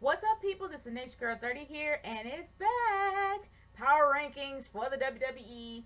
What's up, people? This is Niche Girl 30 here, and it's back. Power rankings for the WWE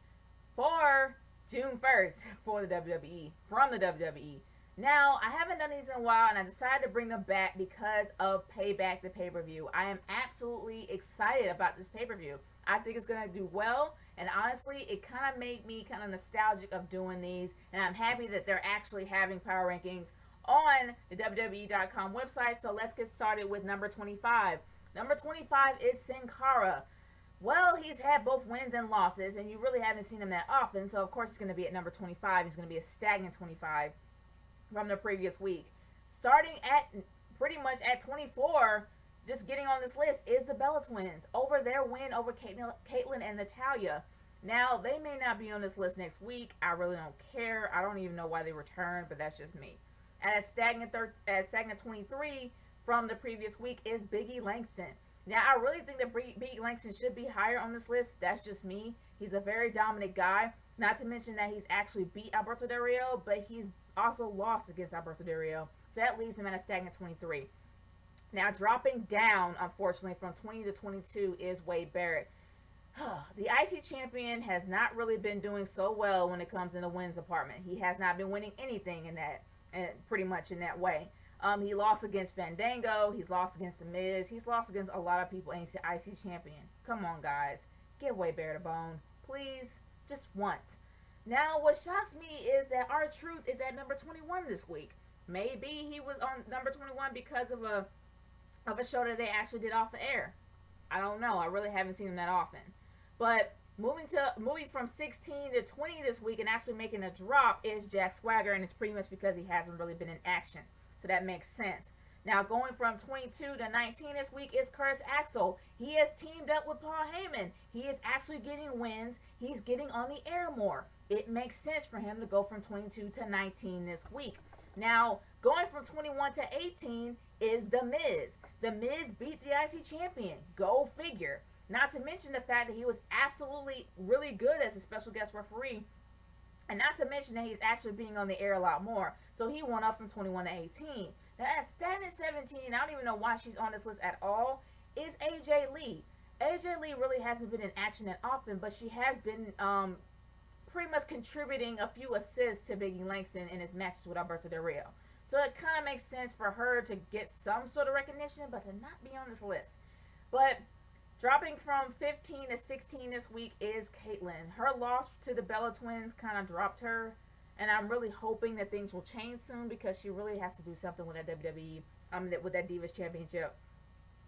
for June 1st for the WWE from the WWE. Now, I haven't done these in a while, and I decided to bring them back because of Payback, the pay per view. I am absolutely excited about this pay per view. I think it's going to do well, and honestly, it kind of made me kind of nostalgic of doing these, and I'm happy that they're actually having power rankings on the WWE.com website. So let's get started with number 25. Number 25 is Sin Cara. Well, he's had both wins and losses, and you really haven't seen him that often, so of course he's going to be at number 25. He's going to be a stagnant 25 from the previous week. Starting at pretty much at 24, just getting on this list, is the Bella Twins over their win over Caitlyn and Natalya. Now, they may not be on this list next week. I really don't care. I don't even know why they returned, but that's just me. At stagnant 23 from the previous week is Biggie Langston. Now, I really think that Biggie Langston should be higher on this list. That's just me. He's a very dominant guy. Not to mention that he's actually beat Alberto Del Rio, but he's also lost against Alberto Del Rio. So that leaves him at a stagnant 23. Now, dropping down, unfortunately, from 20 to 22 is Wade Barrett. The IC champion has not really been doing so well when it comes in the wins department. He has not been winning anything in that, and pretty much in that way. He lost against Fandango. He's lost against The Miz. He's lost against a lot of people, and he's the IC champion. Come on, guys. Give Wade Barrett a bone. Please. Just once. Now, what shocks me is that R-Truth is at number 21 this week. Maybe he was on number 21 because of a show that they actually did off the air. I don't know. I really haven't seen him that often. But moving from 16 to 20 this week and actually making a drop is Jack Swagger, and it's pretty much because he hasn't really been in action. So that makes sense. Now, going from 22 to 19 this week is Curtis Axel. He has teamed up with Paul Heyman. He is actually getting wins. He's getting on the air more. It makes sense for him to go from 22 to 19 this week. Now, going from 21 to 18 is The Miz. The Miz beat the IC champion. Go figure. Not to mention the fact that he was absolutely really good as a special guest referee. And not to mention that he's actually being on the air a lot more. So he went up from 21 to 18. Now at stagnant 17, I don't even know why she's on this list at all, is AJ Lee. AJ Lee really hasn't been in action that often, but she has been pretty much contributing a few assists to Biggie Langston in his matches with Alberto Del Rio. So it kind of makes sense for her to get some sort of recognition, but to not be on this list. But dropping from 15 to 16 this week is Caitlyn. Her loss to the Bella Twins kind of dropped her, and I'm really hoping that things will change soon because she really has to do something with that WWE, with that Divas Championship.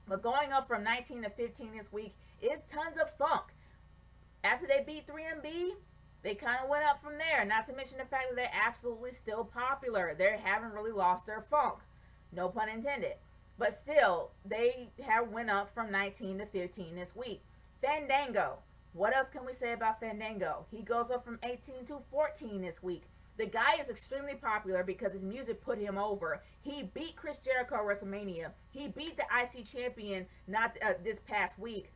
But going up from 19 to 15 this week is Tons of Funk. After they beat 3MB, they kind of went up from there. Not to mention the fact that they're absolutely still popular. They haven't really lost their funk. No pun intended. But still, they have went up from 19 to 15 this week. Fandango. What else can we say about Fandango? He goes up from 18 to 14 this week. The guy is extremely popular because his music put him over. He beat Chris Jericho at WrestleMania. He beat the IC champion this past week.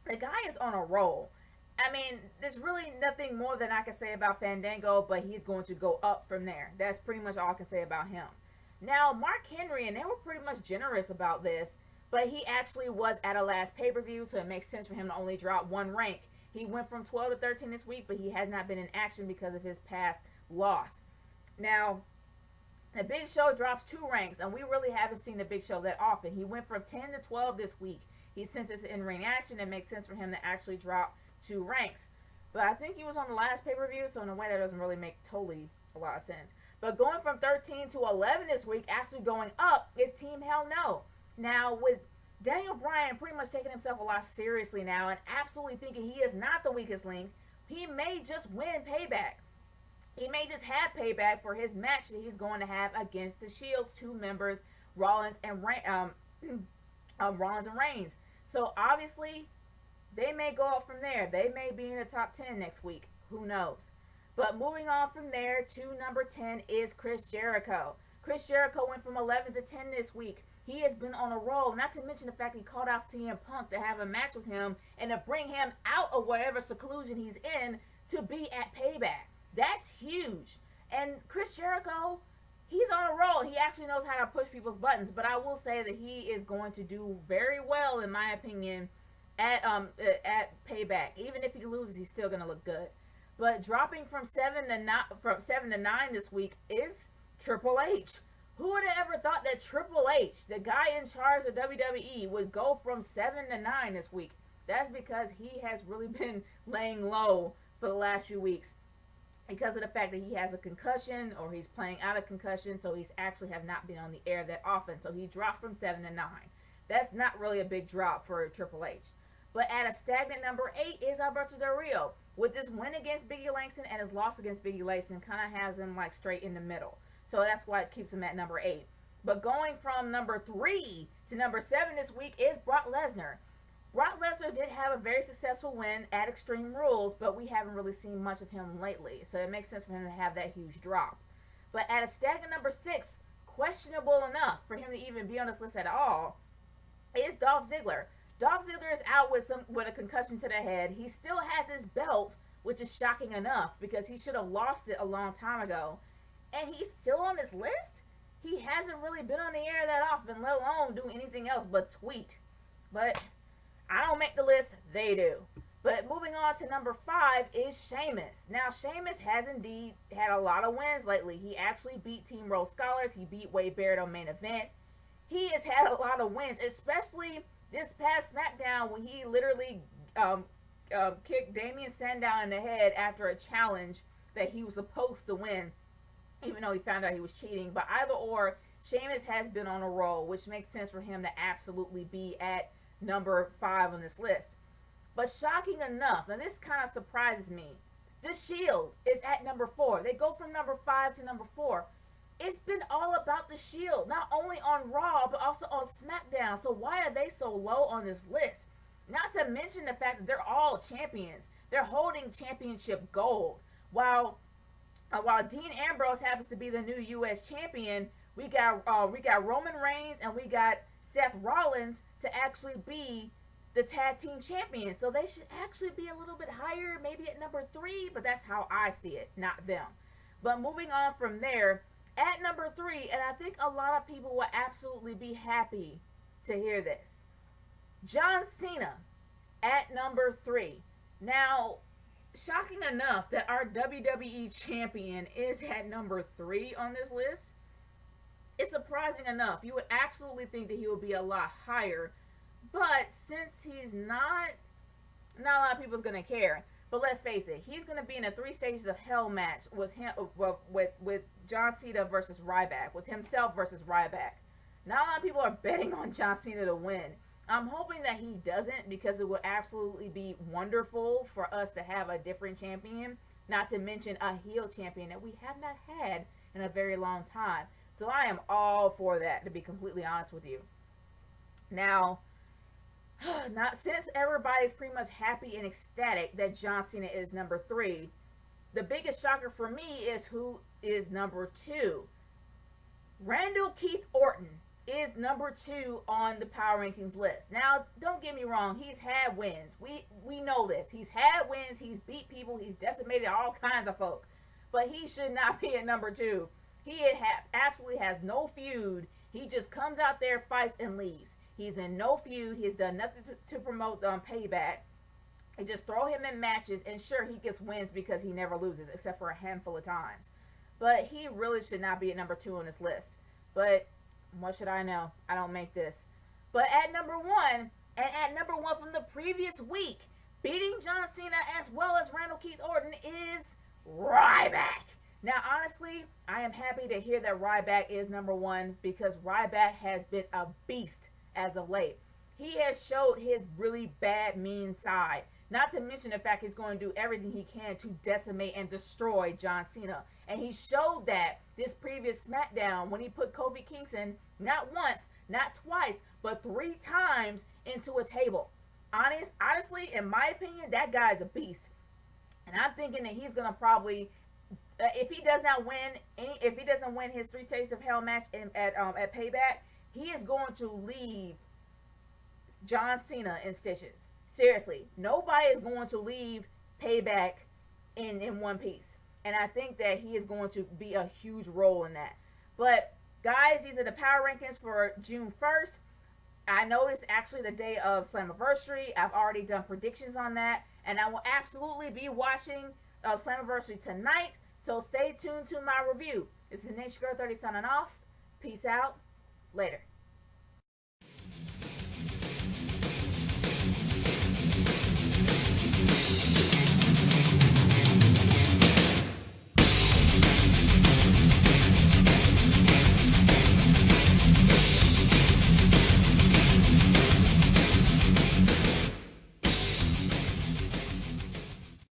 The guy is on a roll. I mean, there's really nothing more than I can say about Fandango, but he's going to go up from there. That's pretty much all I can say about him. Now, Mark Henry, and they were pretty much generous about this, but he actually was at a last pay-per-view, so it makes sense for him to only drop one rank. He went from 12 to 13 this week, but he has not been in action because of his past loss. Now, the Big Show drops 2 ranks, and we really haven't seen the Big Show that often. He went from 10 to 12 this week. Since it's in-ring action, it makes sense for him to actually drop 2 ranks. But I think he was on the last pay-per-view, so in a way that doesn't really make totally a lot of sense. But going from 13 to 11 this week, actually going up, is Team Hell No. Now, with Daniel Bryan pretty much taking himself a lot seriously now and absolutely thinking he is not the weakest link, he may just win Payback. He may just have Payback for his match that he's going to have against the Shield's 2 members, Rollins and Reigns. So, obviously, they may go up from there. They may be in the top 10 next week. Who knows? But moving on from there to number 10 is Chris Jericho. Chris Jericho went from 11 to 10 this week. He has been on a roll, not to mention the fact he called out CM Punk to have a match with him and to bring him out of whatever seclusion he's in to be at Payback. That's huge. And Chris Jericho, he's on a roll. He actually knows how to push people's buttons. But I will say that he is going to do very well, in my opinion, at Payback. Even if he loses, he's still gonna look good. But dropping from 7 to 9 this week is Triple H. Who would have ever thought that Triple H, the guy in charge of WWE, would go from 7 to 9 this week? That's because he has really been laying low for the last few weeks because of the fact that he has a concussion, or he's playing out of concussion, so he's actually have not been on the air that often. So he dropped from 7 to 9. That's not really a big drop for Triple H. But at a stagnant number 8 is Alberto Del Rio. With this win against Biggie Langston and his loss against Biggie Langston, kind of has him like straight in the middle. So that's why it keeps him at number 8. But going from number 3 to number 7 this week is Brock Lesnar. Brock Lesnar did have a very successful win at Extreme Rules, but we haven't really seen much of him lately. So it makes sense for him to have that huge drop. But at a stagnant number 6, questionable enough for him to even be on this list at all, is Dolph Ziggler. Dolph Ziggler is out with a concussion to the head. He still has his belt, which is shocking enough because he should have lost it a long time ago. And he's still on this list? He hasn't really been on the air that often, let alone do anything else but tweet. But I don't make the list, they do. But moving on to number 5 is Sheamus. Now, Sheamus has indeed had a lot of wins lately. He actually beat Team Rose Scholars. He beat Wade Barrett on Main Event. He has had a lot of wins, especially this past SmackDown when he literally kicked Damian Sandow in the head after a challenge that he was supposed to win, even though he found out he was cheating. But either or, Sheamus has been on a roll, which makes sense for him to absolutely be at number 5 on this list. But shocking enough, and this kind of surprises me, the Shield is at number 4. They go from number 5 to number 4. It's been all about the Shield, not only on Raw, but also on SmackDown. So why are they so low on this list? Not to mention the fact that they're all champions. They're holding championship gold. While Dean Ambrose happens to be the new U.S. champion, we got Roman Reigns and we got Seth Rollins to actually be the tag team champions. So they should actually be a little bit higher, maybe at number 3, but that's how I see it, not them. But moving on from there, at number 3, and I think a lot of people will absolutely be happy to hear this, John Cena at number 3. Now, shocking enough that our WWE champion is at number 3 on this list. It's surprising enough. You would absolutely think that he would be a lot higher, but since he's not a lot of people's gonna care. But let's face it, he's gonna be in a 3 stages of hell match with him, with John Cena versus Ryback, with himself versus Ryback. Not a lot of people are betting on John Cena to win. I'm hoping that he doesn't, because it would absolutely be wonderful for us to have a different champion, not to mention a heel champion that we have not had in a very long time. So I am all for that, to be completely honest with you. Now, since everybody's pretty much happy and ecstatic that John Cena is number 3, the biggest shocker for me is who is number 2. Randall Keith Orton is number 2 on the Power Rankings list. Now, don't get me wrong, he's had wins. We know this. He's had wins, he's beat people, he's decimated all kinds of folk. But he should not be at number 2. He absolutely has no feud. He just comes out there, fights, and leaves. He's in no feud. He's done nothing to promote Payback. They just throw him in matches, and sure, he gets wins because he never loses, except for a handful of times. But he really should not be at number 2 on this list. But what should I know? I don't make this. But at number 1, and at number 1 from the previous week, beating John Cena as well as Randall Keith Orton is Ryback. Now, honestly, I am happy to hear that Ryback is number 1, because Ryback has been a beast as of late. He has showed his really bad, mean side. Not to mention the fact he's going to do everything he can to decimate and destroy John Cena. And he showed that this previous SmackDown when he put Kofi Kingston not once, not twice, but 3 times into a table. Honestly, in my opinion, that guy is a beast. And I'm thinking that he's going to probably, if he doesn't win his 3 Stages of Hell match at Payback, he is going to leave John Cena in stitches. Seriously, nobody is going to leave Payback in one piece. And I think that he is going to be a huge role in that. But guys, these are the power rankings for June 1st. I know it's actually the day of Slammiversary. I've already done predictions on that, and I will absolutely be watching Slammiversary tonight. So stay tuned to my review. This is Nisha Girl 30 signing off. Peace out. Later.